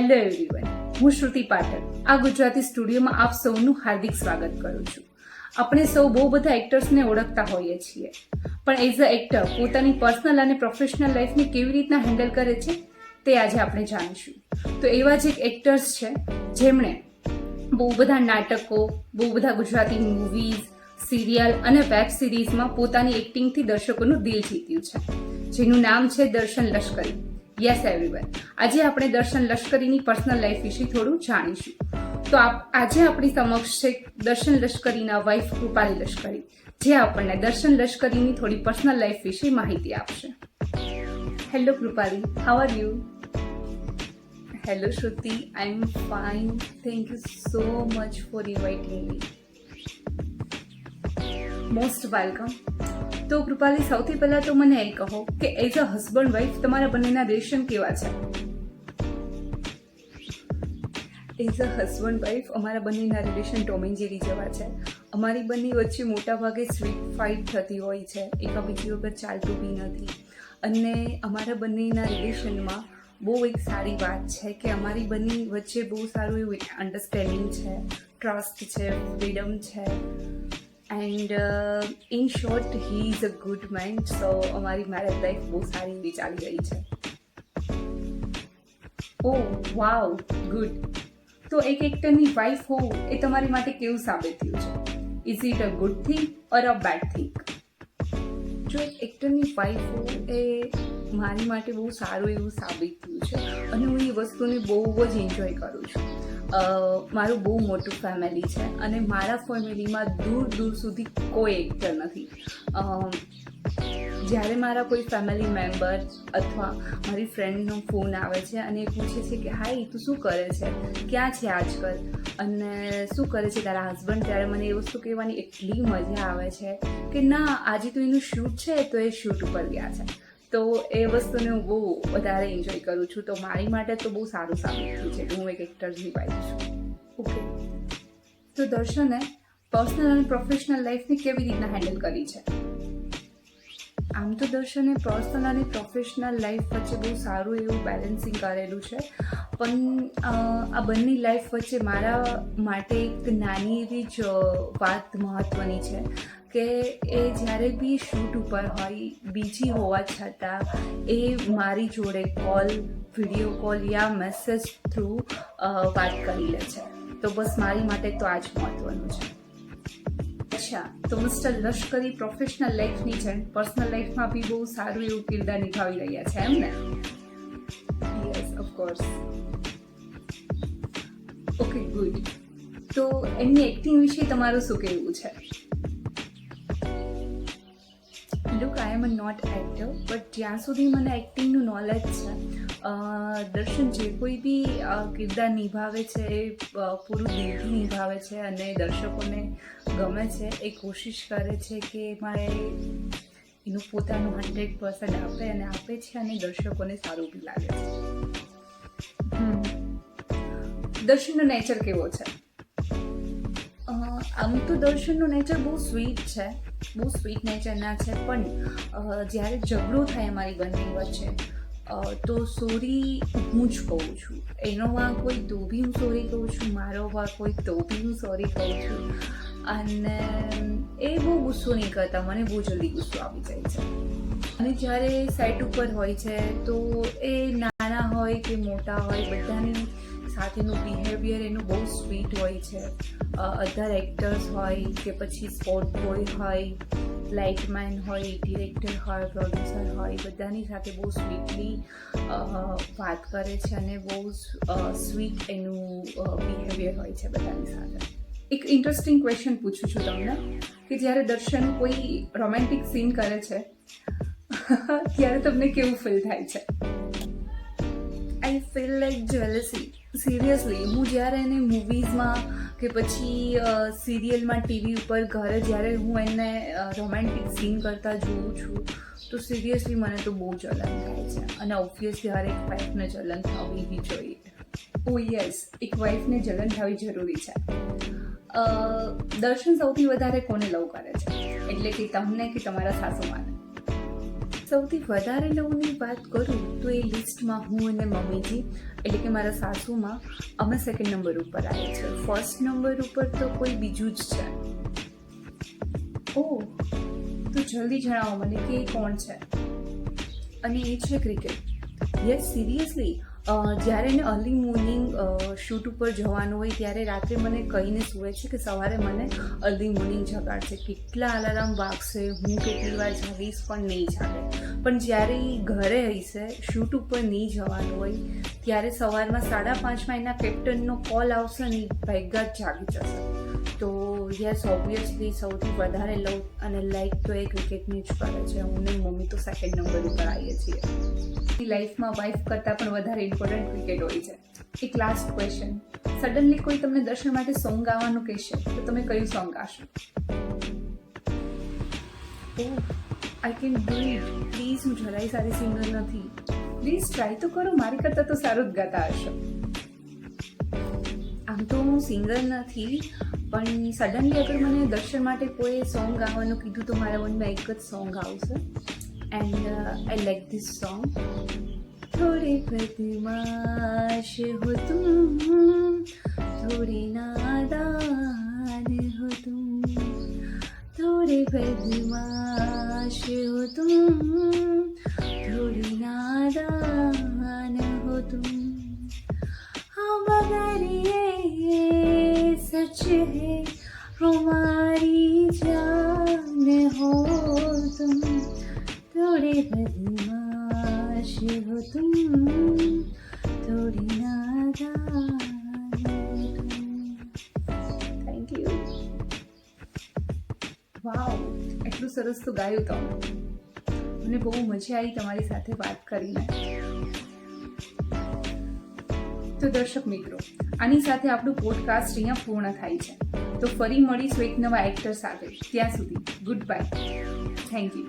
Hello everyone, હું શ્રુતિ પાઠક આ ગુજરાતી સ્ટુડિયોમાં આપ સૌનું હાર્દિક સ્વાગત કરું છું. આપણે સૌ બહુ બધા એક્ટર્સને ઓળખતા હોઈએ છીએ, પણ એઝ અ એક્ટર પોતાની પર્સનલ અને પ્રોફેશનલ લાઈફને કેવી રીતના હેન્ડલ કરે છે તે આજે આપણે જાણીશું. તો એવા જ એક એક્ટર્સ છે જેમણે બહુ બધા નાટકો, બહુ બધા ગુજરાતી મૂવીઝ, સિરિયલ અને વેબ સિરીઝમાં પોતાની એક્ટિંગથી દર્શકોનું દિલ જીત્યું છે, જેનું નામ છે દર્શન લશ્કરી. યસ એવરીવન, આજે આપણે દર્શન લશ્કરીની પર્સનલ લાઈફ વિશે થોડું જાણીશું. તો આજે આપણી સમક્ષ છે દર્શન લશ્કરીના વાઇફ કૃપાલી લશ્કરી, જે આપણને દર્શન લશ્કરીની થોડી પર્સનલ લાઈફ વિશે માહિતી આપશે. Hello Krupali, how are you? Hello Shruti, I am fine. Thank you so much for inviting me. Most welcome. તો કૃપાલી, સૌથી પહેલા તો મને એ કહો કે એઝ અ હસબન્ડ વાઇફ તમારા બંનેના રિલેશન કેવા છે? એઝ અ હસબન્ડ વાઇફ અમારા બંનેના રિલેશન ટોમ એન્ડ જેરી જેવા છે. અમારી બંને વચ્ચે મોટા ભાગે સ્વીટ ફાઇટ થતી હોય છે, એકાબીજી વગર ચાલતું બી નથી. અને અમારા બંનેના રિલેશનમાં બહુ એક સારી વાત છે કે અમારી બંને વચ્ચે બહુ સારું એવું અન્ડરસ્ટેન્ડિંગ છે, ટ્રસ્ટ છે, ફ્રીડમ છે. And in short, he is a good man. So અમારી મેરેજ લાઈફ બહુ સારી એવી ચાલી રહી છે. Oh wow, good. તો એક એક્ટરની વાઇફ હોવું એ તમારી માટે કેવું સાબિત થયું છે? Is it a good thing or a bad thing? જો એક એક્ટરની વાઇફ હોવું એ મારી માટે બહુ સારું એવું સાબિત થયું છે, અને હું એ વસ્તુને બહુ જ એન્જોય કરું છું. મારું બહુ મોટું ફેમિલી છે અને મારા ફેમિલીમાં દૂર દૂર સુધી કોઈ એક્ટર નથી. જ્યારે મારા કોઈ ફેમિલી મેમ્બર અથવા મારી ફ્રેન્ડનો ફોન આવે છે અને એ પૂછે છે કે હાય, તું શું કરે છે, ક્યાં છે આજકાલ, અને શું કરે છે તારા હસબન્ડ, ત્યારે મને એ વસ્તુ કહેવાની એટલી મજા આવે છે કે ના, આજે તો એનું શૂટ છે તો એ શૂટ ઉપર ગયા છે. તો એ વસ્તુને હું બહુ વધારે એન્જોય કરું છું. તો મારી માટે તો બહુ સારું સાબિત થયું છે કે હું એક એક્ટરની વાઇફ છું. ઓકે, તો દર્શને પર્સનલ અને પ્રોફેશનલ લાઈફને કેવી રીતના હેન્ડલ કરી છે? આમ તો દર્શને પર્સનલ અને પ્રોફેશનલ લાઈફ વચ્ચે બહુ સારું એવું બેલેન્સિંગ કરેલું છે, પણ આ બંને લાઈફ વચ્ચે મારા માટે એક નાની એવી જ વાત મહત્ત્વની છે કે એ જ્યારે બી શૂટ ઉપર હોય, બીજી હોવા છતાં એ મારી જોડે કોલ, વિડીયો કોલ યા મેસેજ થ્રુ વાત કરી લે છે. તો બસ મારી માટે તો આ જ મહત્ત્વનું છે. અચ્છા, તો મિસ્ટર લશ્કરી પ્રોફેશનલ લાઈફની જેમ પર્સનલ લાઈફમાં બી બહુ સારું એવું કિરદાર નિભાવી રહ્યા છે, એમ ને? Yes, of course. Okay, good. તો એમની એક્ટિંગ વિશે તમારું શું કહેવું છે? Look, I am a not actor, but જ્યાં સુધી મને એક્ટિંગનું નોલેજ છે, દર્શન જે કોઈ બી કિરદાર નિભાવે છે એ પૂરું દિલથી નિભાવે છે અને દર્શકોને ગમે છે. એ કોશિશ કરે છે કે એમાં એનું પોતાનું 100% આપે છે અને દર્શકોને સારું બી લાગે છે. દર્શનનો નેચર કેવો છે? આમ તો દર્શનનો નેચર બહુ સ્વીટ છે, બહુ સ્વીટ નેચરના છે, પણ જ્યારે ઝઘડો થાય અમારી બંને વચ્ચે તો સોરી હું જ કહું છું. એનો વાંક હોય તો બી હું સોરી કહું છું, મારો વાંક હોય તો બી હું સોરી કહું છું. અને એ બહુ ગુસ્સો નહીં કરતા, મને બહુ જલ્દી ગુસ્સો આવી જાય છે. અને જ્યારે સેટ ઉપર હોય છે તો એ નાના હોય કે મોટા હોય, બધાની સાથેનું બિહેવિયર એનું બહુ સ્વીટ હોય છે. અધર એક્ટર્સ હોય કે પછી સ્પોર્ટ બોય હોય, લાઇટમેન હોય, ડિરેક્ટર હોય, પ્રોડ્યુસર હોય, બધાની સાથે બહુ સ્વીટલી વાત કરે છે અને બહુ સ્વીટ એનું બિહેવિયર હોય છે બધાની સાથે. એક ઇન્ટરેસ્ટિંગ ક્વેશ્ચન પૂછું છું તમને કે જ્યારે દર્શન કોઈ રોમેન્ટિક સીન કરે છે ત્યારે તમને કેવું ફીલ થાય છે? I feel like jealousy. Seriously, હું જ્યારે એને મૂવીઝમાં કે પછી સિરિયલમાં, ટીવી ઉપર, ઘરે જ્યારે હું એને રોમેન્ટિક સીન કરતા જોઉં છું તો સિરિયસલી મને તો બહુ જલન થાય છે. અને ઓબ્વિયસલી હરેક વાઈફને જલન થવી બી જોઈએ. ઓ યસ, એક વાઈફને જલન થવી જરૂરી છે. દર્શન સૌથી વધારે કોને લવ કરે છે? એટલે કે તમને કે તમારા સાસુમાને? સૌથી વધારે લવની વાત કરું તો એ લિસ્ટમાં હું અને મમ્મીજી એટલે કે મારા સાસુમાં અમે સેકન્ડ નંબર ઉપર આવે છે. ફર્સ્ટ નંબર ઉપર તો કોઈ બીજું જ છે. ઓહ, તો જલ્દી જણાવો મને કે એ કોણ છે. અને એ છે ક્રિકેટ. યસ, સિરિયસલી જ્યારે એને અર્લી મોર્નિંગ શૂટ ઉપર જવાનું હોય ત્યારે રાત્રે મને કહીને સૂવે છે કે સવારે મને અર્લી મોર્નિંગ જગાડશે. કેટલા અલાર્મ વાગશે, હું કેટલી વાર જાગીશ પણ નહીં જાગે. પણ જ્યારે એ ઘરે હશે, શૂટ ઉપર નહીં જવાનું હોય ત્યારે સવારમાં 5:30 એના કેપ્ટનનો કોલ આવશે ને ભેગા જ જાગી જશે. તો યસ, ઓબ્વિયસલી સૌથી વધારે લવ અને લાઈક તો એ ક્રિકેટની જ કરે છે. હું ને મમ્મી તો સેકન્ડ નંબર ઉપર આવીએ છીએ. લાઈફમાં વાઈફ કરતાં પણ વધારે ઇમ્પોર્ટન્ટ ક્રિકેટ હોય છે. એક લાસ્ટ ક્વેશ્ચન, સડનલી કોઈ તમને દર્શન માટે સોંગ ગાવાનું કહેશે તો તમે કયું સોંગ ગાશો? Oh, I can do it. Please, હું જરાય સારી સિંગર નથી. પ્લીઝ ટ્રાય તો કરો, મારી કરતાં તો સારું જ ગાતા હશો. આમ તો હું સિંગર નથી, પણ સડનલી અગર મને દર્શન માટે કોઈ સોંગ ગાવાનું કીધું તો મારા મનમાં એક જ સોંગ આવશે. And I like this song. થોડે બદમાશ હો તુમ, થોડે નાદાન હો તુમ, થોડે બદમાશ હો તુમ, થોડે નાદાન હો તુમ, मगर ये सच है हमारी जान हो तुम, थोड़े बदमाश हो तुम, थोड़ी नादान हो तुम. Thank you. વાવ, એટલું સરસ તો ગાયું તમે. મને બહુ મજા આવી તમારી સાથે વાત કરીને. તો દર્શક મિત્રો, આની સાથે આપણું પોડકાસ્ટ અહીંયા પૂર્ણ થાય છે. તો ફરી મળીશું એક નવા એક્ટર સાથે. ત્યાં સુધી ગુડ બાય. Thank you.